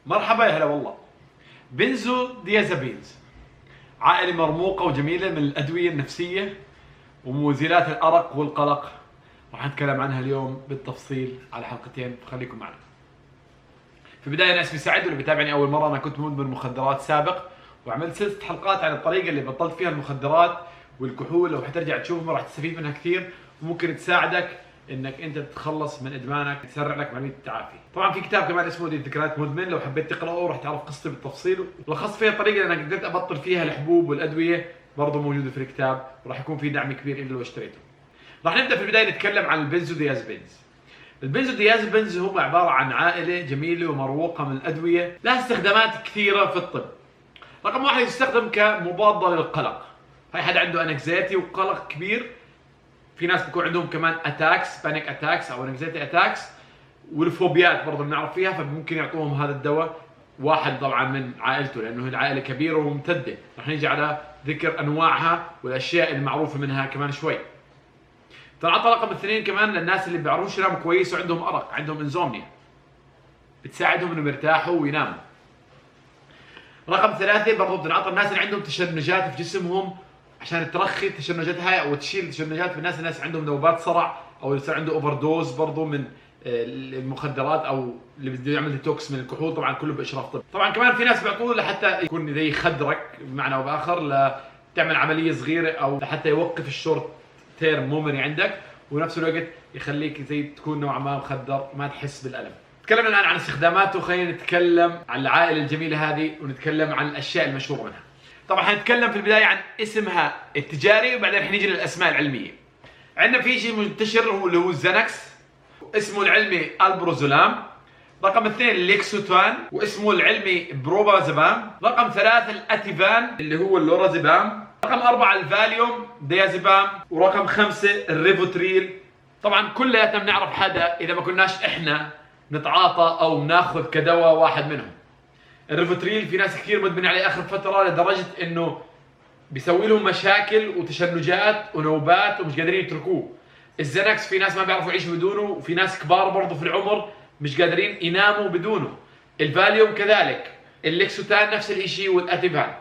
مرحبا يا هلا والله. بنزوديازابينز عائلة مرموقة وجميلة من الأدوية النفسية ومزيلات الأرق والقلق. راح نتكلم عنها اليوم بالتفصيل على حلقتين، فخليكم معنا. في البداية أنا اسمي سعد، واللي بيتابعني أول مرة أنا كنت مدمن مخدرات سابق، وعملت سلسلة حلقات عن الطريقة اللي بطلت فيها المخدرات والكحول. لو حترجع تشوفهم راح تستفيد منها كثير، وممكن تساعدك انك انت تتخلص من ادمانك، تسرع لك عمليه التعافي. طبعا في كتاب كمان اسمه دي ذكريات مدمن، لو حبيت تقراه راح تعرف قصتي بالتفصيل، ولخصت فيها الطريقه اللي انا قدرت ابطل فيها الحبوب والادويه، برضه موجوده في الكتاب، وراح يكون في دعم كبير إلا لو اشتريته. راح نبدا في البدايه نتكلم عن البنزوديازابينز. البنزوديازابينز هم عباره عن عائله جميله ومروقه من الادويه، لها استخدامات كثيره في الطب. رقم واحد يستخدم كمضاده للقلق. هاي حد عنده انكزيتي وقلق كبير، في ناس بيكون عندهم كمان اتاكس، بانيك اتاكس او انكزيتي اتاكس، والفوبيات برضه بنعرف فيها، فممكن يعطوهم هذا الدواء واحد طبعا من عائلته، لانه هي العائله كبيره وممتده. رح نيجي على ذكر انواعها والاشياء المعروفه منها كمان شوي. تنعطى رقم اثنين كمان للناس اللي بيعرفوش يناموا كويس وعندهم ارق، عندهم انزومنيا، بتساعدهم انهم يرتاحوا ويناموا. رقم ثلاثة برضه بتنعطى الناس اللي عندهم تشنجات في جسمهم، عشان ترخي التشنجات هاي او تشيل التشنجات في الناس عندهم نوبات صرع، او اللي صار عنده اوفر دوز برضه من المخدرات، او اللي بده يعمل ديتوكس من الكحول. طبعا كله باشراف طبي. طبعا كمان في ناس بيعطوه لحتى يكون زي يخدرك بمعنى او باخر، لتعمل عمليه صغيره، او لحتى يوقف الشورت تيرم مومري عندك، ونفس الوقت يخليك زي تكون نوعا ما مخدر ما تحس بالالم. تكلمنا الان عن استخداماته، خلينا نتكلم عن العائله الجميله هذه، ونتكلم عن الاشياء المشهوره منها. طبعا حنتكلم في البدايه عن اسمها التجاري، وبعدين حنيجي للاسماء العلميه. عندنا في شيء منتشر اللي هو الزانكس، اسمه العلمي البروزولام. رقم اثنين الليكسوتان، واسمه العلمي بروبازابام. رقم ثلاثة الاتيفان اللي هو اللورازيبام. رقم أربعة الفاليوم ديازيبام. ورقم خمسة الريفوتريل. طبعا كلياتنا بنعرف حدا اذا ما كناش احنا نتعاطى او ناخذ كدواء واحد منهم. الريفوتريل في ناس كثير مدمنين عليه اخر فتره، لدرجه انه بيسوي لهم مشاكل وتشنجات ونوبات ومش قادرين يتركوه. الزنكس في ناس ما بيعرفوا يعيشوا بدونه، وفي ناس كبار برضه في العمر مش قادرين يناموا بدونه. الفاليوم كذلك، الليكسوتان نفس الشيء، والاتيفان.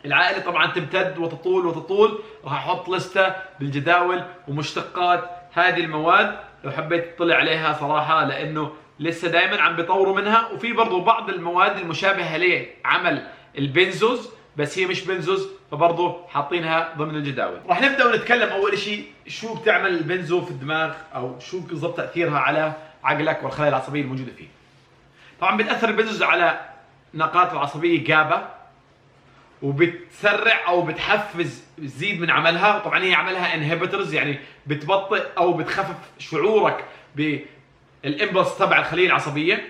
العائله طبعا تمتد وتطول وتطول، راح احط لسته بالجداول ومشتقات هذه المواد لو حبيت تطلع عليها صراحه، لانه لسه دائما عم بيطوروا منها. وفي برضه بعض المواد المشابهه لعمل البنزوز، بس هي مش بنزوز، فبرضه حاطينها ضمن الجداول. راح نبدا ونتكلم اول شيء شو بتعمل البنزو في الدماغ، او شو بالضبط تاثيرها على عقلك والخلايا العصبيه الموجوده فيه. طبعا بتاثر البنزوز على نقاط العصبيه جابا، وبتسرع او بتحفز تزيد من عملها. طبعا هي عملها انهبيتورز، يعني بتبطئ او بتخفف شعورك بالامبلس تبع الخليه العصبيه،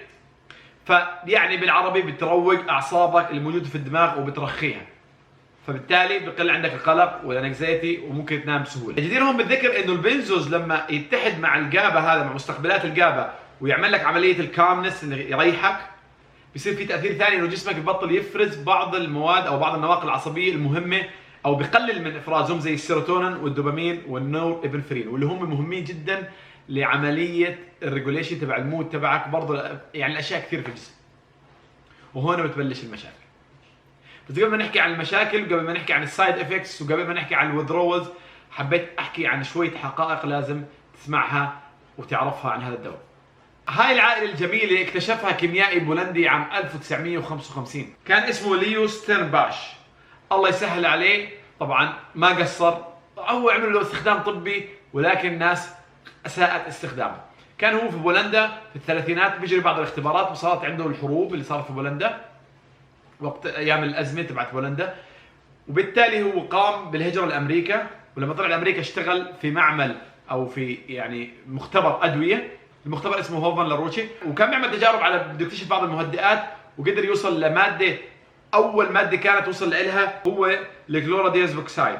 فيعني بالعربي بتروق اعصابك اللي موجوده في الدماغ وبترخيها، فبالتالي بقل عندك القلق والانكزايتي وممكن تنام بسهوله. الجدير هون بالذكر انه البنزوز لما يتحد مع الجابا، هذا مع مستقبلات الجابا، ويعمل لك عمليه الكامنس اللي يريحك، بيصير في تاثير ثاني انه جسمك ببطل يفرز بعض المواد او بعض النواقل العصبيه المهمه، او بقلل من افرازهم، زي السيروتونين والدوبامين والنور ابنفرين، واللي هم مهمين جدا لعمليه الريجوليشن تبع المود تبعك، برضه يعني الاشياء كثير في الجسم. وهون بتبلش المشاكل. بس قبل ما نحكي عن المشاكل، قبل ما نحكي عن السايد افكتس، وقبل ما نحكي عن الوذرولز، حبيت احكي عن شويه حقائق لازم تسمعها وتعرفها عن هذا الدواء. هاي العائله الجميله اكتشفها كيميائي بولندي عام 1955، كان اسمه ليو ستيرنباش. الله يسهل عليه، طبعا ما قصر، هو عمل له استخدام طبي، ولكن الناس اساءت استخدامه. كان هو في بولندا في الثلاثينات بيجري بعض الاختبارات، وصارت عنده الحروب اللي صارت في بولندا وقت ايام الازمه تبعت بولندا، وبالتالي هو قام بالهجره لامريكا. ولما طلع لامريكا اشتغل في معمل او في يعني مختبر ادويه، المختبر اسمه هوفان لاروتشي، وكان بيعمل تجارب على بده يكتشف بعض المهدئات، وقدر يوصل لماده، اول ماده كانت وصل لها هو الكلوراديازوكسايد.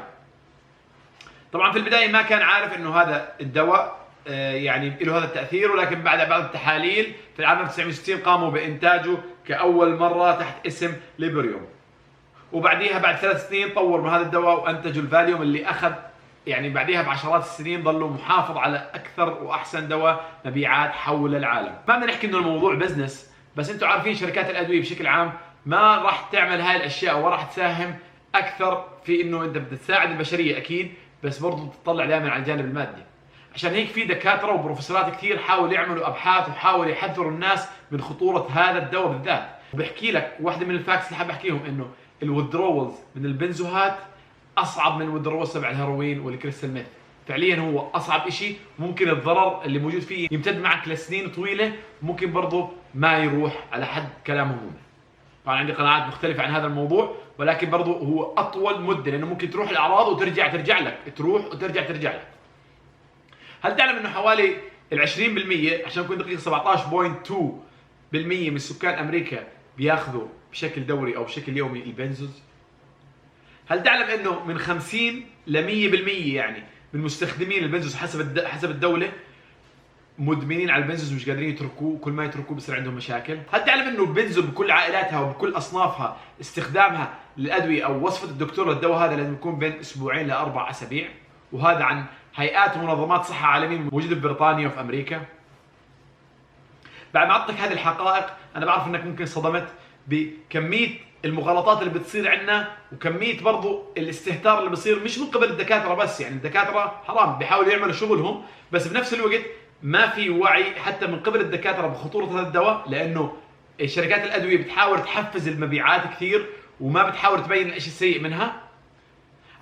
طبعا في البدايه ما كان عارف انه هذا الدواء يعني له هذا التاثير، ولكن بعد بعض التحاليل في العام 1960 قاموا بانتاجه كاول مره تحت اسم ليبريوم. وبعديها بعد 3 سنين طور من هذا الدواء وانتجوا الفاليوم، اللي اخذ يعني بعديها بعشرات السنين ظلوا محافظ على اكثر واحسن دواء مبيعات حول العالم. ما بدنا نحكي انه الموضوع بزنس، بس انتم عارفين شركات الادويه بشكل عام ما راح تعمل هاي الاشياء وراح تساهم اكثر في انه انت بدك تساعد البشريه اكيد، بس برضه تطلع دائما على الجانب المادي. عشان هيك في دكاتره وبروفيسورات كثير حاولوا يعملوا ابحاث وحاولوا يحذروا الناس من خطوره هذا الدواء بالذات. وبحكي لك واحده من الفاكس اللي حاب احكيهم انه الودرولز من البنزوهات اصعب من الودرولز تبع الهيروين والكريستال ميث. فعليا هو اصعب شيء، ممكن الضرر اللي موجود فيه يمتد معك لسنين طويله، ممكن برضه ما يروح على حد كلامهم هم. طبعا عندي قناعات مختلفه عن هذا الموضوع، ولكن برضه هو اطول مده، لانه ممكن تروح الاعراض وترجع لك، تروح وترجع لك. هل تعلم انه حوالي ال 20% عشان نكون دقيق 17.2% من سكان امريكا بياخذوا بشكل دوري او بشكل يومي البنزوز؟ هل تعلم انه من 50 ل 100% يعني من مستخدمين البنزوز حسب الدوله مدمنين على البنزوز مش قادرين يتركوه، كل ما يتركوه بصير عندهم مشاكل؟ هل تعلم انه البنزو بكل عائلاتها وبكل اصنافها استخدامها للادويه او وصفه الدكتور للدواء هذا لازم يكون بين اسبوعين ل4 اسابيع، وهذا عن هيئات ومنظمات صحه عالميه موجوده في بريطانيا وفي امريكا. بعد ما اعطيك هذه الحقائق انا بعرف انك ممكن صدمت بكميه المغالطات اللي بتصير عندنا وكميه برضو الاستهتار اللي بصير مش من قبل الدكاتره بس، يعني الدكاتره حرام بيحاولوا يعملوا شغلهم، بس بنفس الوقت ما في وعي حتى من قبل الدكاتره بخطوره هذا الدواء، لانه شركات الادويه بتحاول تحفز المبيعات كثير وما بتحاول تبين الشيء السيء منها.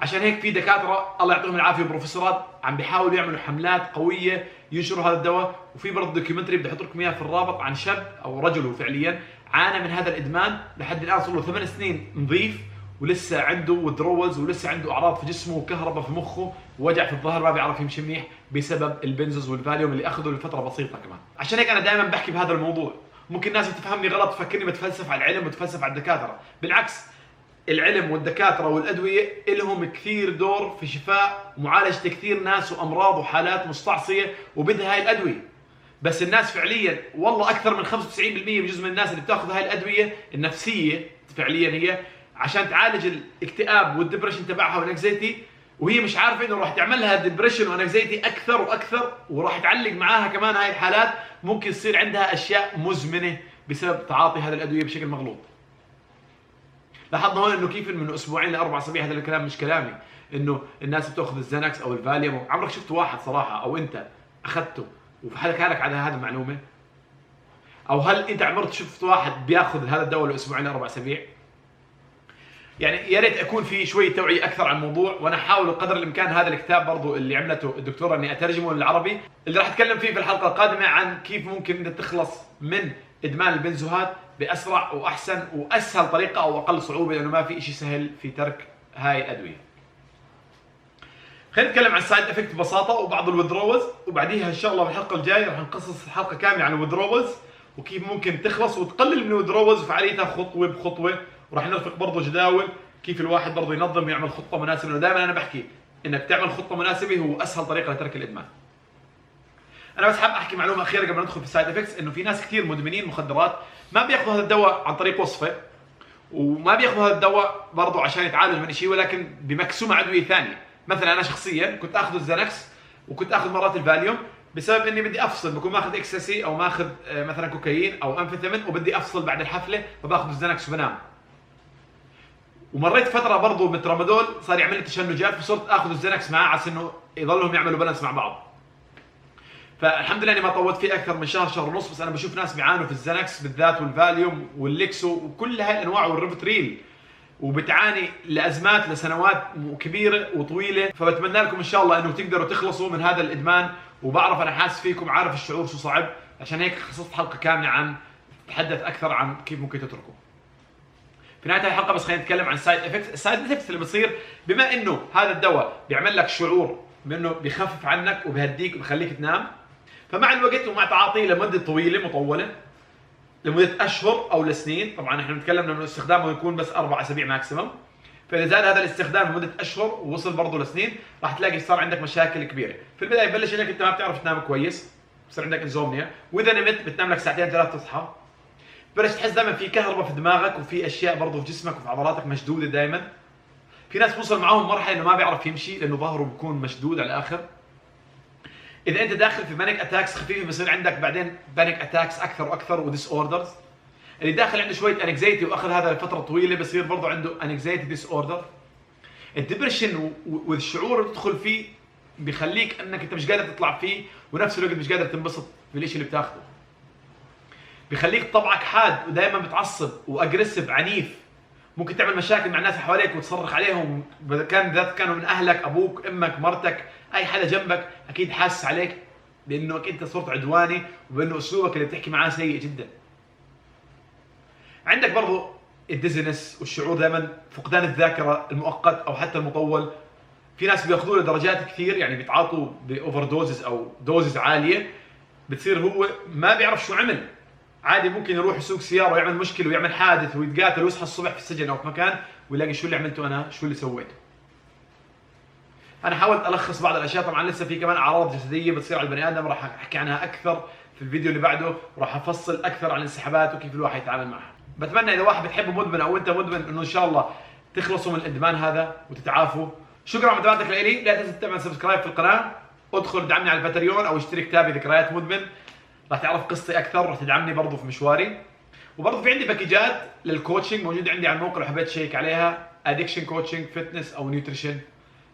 عشان هيك في دكاتره الله يعطيهم العافيه وبروفيسورات عم بيحاولوا يعملوا حملات قويه ينشروا هذا الدواء. وفي برضه دوكيومنتري بدي احط لكم اياه في الرابط عن شاب او رجل فعليا عانى من هذا الادمان، لحد الان صار له 8 سنين نظيف ولسه عنده ودرولز ولسه عنده اعراض في جسمه وكهرباء في مخه ووجع في الظهر ما بيعرف يمشي منيح بسبب البنزوز والفاليوم اللي اخذه لفتره بسيطه كمان. عشان هيك انا دائما بحكي بهذا الموضوع. ممكن ناس تفهمني غلط تفكرني بتفلسف على العلم وتفلسف على الدكاتره، بالعكس العلم والدكاتره والادويه لهم كثير دور في شفاء ومعالجه كثير ناس وامراض وحالات مستعصيه وبدها هاي الادويه. بس الناس فعليا والله اكثر من 95% بجزء من الناس اللي بتاخذ هاي الادويه النفسيه فعليا هي عشان تعالج الاكتئاب والدبرشن تبعها والانكزايتي، وهي مش عارفه انه راح تعمل لها ديبرشن وانكزايتي اكثر واكثر، وراح تعلق معاها كمان هاي الحالات، ممكن يصير عندها اشياء مزمنه بسبب تعاطي هذه الادويه بشكل مغلوط. لاحظنا هون انه كيف من اسبوعين ل4 اسابيع، هذا الكلام مش كلامي، انه الناس بتاخذ الزنكس او الفاليوم. عمرك شفت واحد صراحه او انت اخذته وحالك على هذه المعلومه؟ او هل انت عمرك شفت واحد بياخذ هذا الدواء لاسبوعين ل4 اسابيع؟ يعني يا ريت اكون في شويه توعيه اكثر عن الموضوع، وانا احاول قدر الامكان هذا الكتاب برضو اللي عملته الدكتوره اني اترجمه للعربي، اللي راح اتكلم فيه في الحلقه القادمه عن كيف ممكن انت تخلص من ادمان البنزوهات باسرع واحسن واسهل طريقه او اقل صعوبه، لانه ما في شيء سهل في ترك هاي الادويه. خلينا نتكلم عن السايد افكت ببساطه وبعض الودروز، وبعديها ان شاء الله بالحلقه الجايه راح نقصص حلقه كامله عن الودروز وكيف ممكن تخلص وتقلل من الودروز وفعاليتها خطوه بخطوه، وراح نرفق برضه جداول كيف الواحد برضه ينظم ويعمل خطه مناسبه، لانه دائما انا بحكي انك تعمل خطه مناسبه هو اسهل طريقه لترك الادمان. انا بس حاب احكي معلومه اخيره قبل ما ندخل في السايد افكتس، انه في ناس كثير مدمنين مخدرات ما بياخذوا هذا الدواء عن طريق وصفه، وما بياخذوا هذا الدواء برضه عشان يتعالج من شيء، ولكن بمكسومه مع ادويه ثانيه. مثلا انا شخصيا كنت اخذ الزنكس وكنت اخذ مرات الفاليوم بسبب اني بدي افصل، بكون ماخذ اكسسي او ماخذ مثلا كوكايين او امفيتامين وبدي افصل بعد الحفله فباخذ الزنكس وبنام. ومريت فتره برضه بالترامادول صار يعمل لي تشنجات فصرت اخذ الزنكس معاه على انه يضلهم يعملوا بالانس مع بعض. فالحمد لله اني ما طولت فيه اكثر من شهر ونص، بس انا بشوف ناس بيعانوا في الزنكس بالذات والفاليوم والليكسو وكل هاي الانواع والريفتريل، وبتعاني لازمات لسنوات كبيره وطويله. فبتمنى لكم ان شاء الله انه تقدروا تخلصوا من هذا الادمان، وبعرف انا حاسس فيكم، عارف الشعور شو صعب، عشان هيك خصصت حلقه كامله عن تتحدث اكثر عن كيف ممكن تتركوا. في نهايه الحلقه بس خلينا نتكلم عن سايد افكتس. السايد افكتس اللي بتصير بما انه هذا الدواء بيعمل لك شعور بانه بيخفف عنك وبيهديك وبخليك تنام، فمع الوقت ومع تعاطيه لمده طويله مطوله لمده اشهر او لسنين، طبعا احنا بنتكلم انه استخدامه يكون بس 4 اسابيع ماكسيمم، فاذا زاد هذا الاستخدام لمده اشهر ووصل برضه لسنين راح تلاقي صار عندك مشاكل كبيره. في البدايه ببلش انك انت ما بتعرف تنام كويس، بصير عندك انزومنيا، واذا نمت بتنام لك ساعتين 3 تصحى، بلش تحس دائما في كهرباء في دماغك وفي اشياء برضه في جسمك وفي عضلاتك مشدوده دائما. في ناس بوصل معاهم مرحله انه ما بيعرف يمشي لانه ظهره بيكون مشدود على الاخر. اذا انت داخل في بانيك اتاكس خفيفه بصير عندك بعدين بانيك اتاكس اكثر واكثر وديس اوردرز. اللي داخل عنده شويه انكزايتي واخذ هذا لفتره طويله بصير برضه عنده انكزايتي ديس اوردر. الدبرشن والشعور اللي تدخل فيه بيخليك انك انت مش قادر تطلع فيه ونفس الوقت مش قادر تنبسط بالشيء اللي بتاخذه. بيخليك طبعك حاد ودائما بتعصب واجريسيف عنيف، ممكن تعمل مشاكل مع الناس اللي حواليك وتصرخ عليهم، كانوا من اهلك، ابوك، امك، مرتك، اي حدا جنبك اكيد حاسس عليك لانك انت صرت عدواني وبانه اسلوبك اللي بتحكي معاه سيء جدا. عندك برضو الديزنس والشعور دائما فقدان الذاكره المؤقت او حتى المطول. في ناس بياخذوا له درجات كثير، يعني بيتعاطوا باوفر دوزز او دوزز عاليه، بتصير هو ما بيعرف شو عمل. عادي ممكن يروح يسوق سياره ويعمل مشكله ويعمل حادث ويتقاتل ويصحى الصبح في السجن او في مكان ويلاقي شو اللي عملته انا، شو اللي سويته. انا حاولت الخص بعض الاشياء، طبعا لسه في كمان اعراض جسديه بتصير على البني ادم، راح احكي عنها اكثر في الفيديو اللي بعده، وراح افصل اكثر عن الانسحابات وكيف الواحد يتعامل معها. بتمنى اذا واحد بتحبه مدمن او انت مدمن انه ان شاء الله تخلصوا من الادمان هذا وتتعافوا. شكرا على متابعتك لإلي، لا تنسى تعمل سبسكرايب في القناه، ادخل دعمني على الباتريون او اشتري كتابي ذكريات مدمن، راح تعرف قصتي اكثر، راح تدعمني برضه في مشواري. وبرضه في عندي باكجات للكوتشنج موجوده عندي على الموقع لو حبيت تشيك عليها، ادكشن كوتشنج، فتنس او نيوتريشن.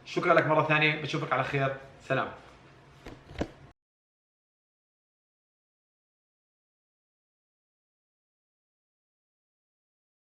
شكرا لك مره ثانيه، بشوفك على خير، سلام.